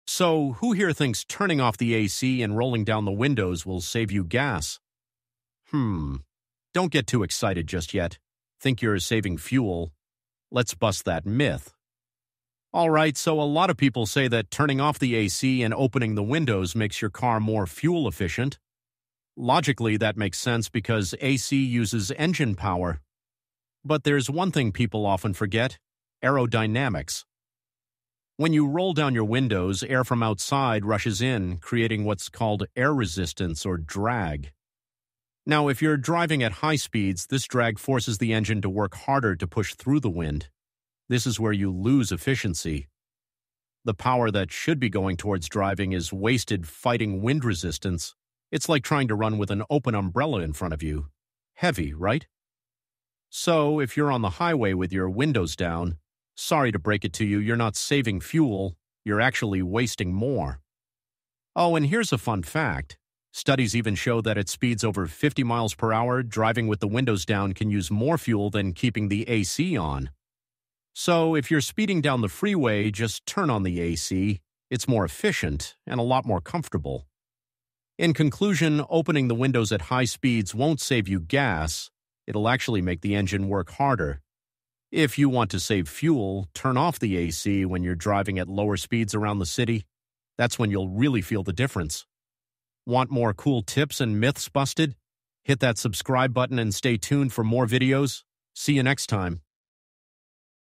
So, who here thinks turning off the AC and rolling down the windows will save you gas? Don't get too excited just yet. Think you're saving fuel. Let's bust that myth. Alright, so a lot of people say that turning off the AC and opening the windows makes your car more fuel efficient. Logically, that makes sense because AC uses engine power. But there's one thing people often forget: aerodynamics. When you roll down your windows, air from outside rushes in, creating what's called air resistance or drag. Now, if you're driving at high speeds, this drag forces the engine to work harder to push through the wind. This is where you lose efficiency. The power that should be going towards driving is wasted fighting wind resistance. It's like trying to run with an open umbrella in front of you. Heavy, right? So, if you're on the highway with your windows down, sorry to break it to you, you're not saving fuel, you're actually wasting more. Oh, and here's a fun fact. Studies even show that at speeds over 50 miles per hour, driving with the windows down can use more fuel than keeping the AC on. So, if you're speeding down the freeway, just turn on the AC. It's more efficient and a lot more comfortable. In conclusion, opening the windows at high speeds won't save you gas. It'll actually make the engine work harder. If you want to save fuel, turn off the AC when you're driving at lower speeds around the city. That's when you'll really feel the difference. Want more cool tips and myths busted? Hit that subscribe button and stay tuned for more videos. See you next time.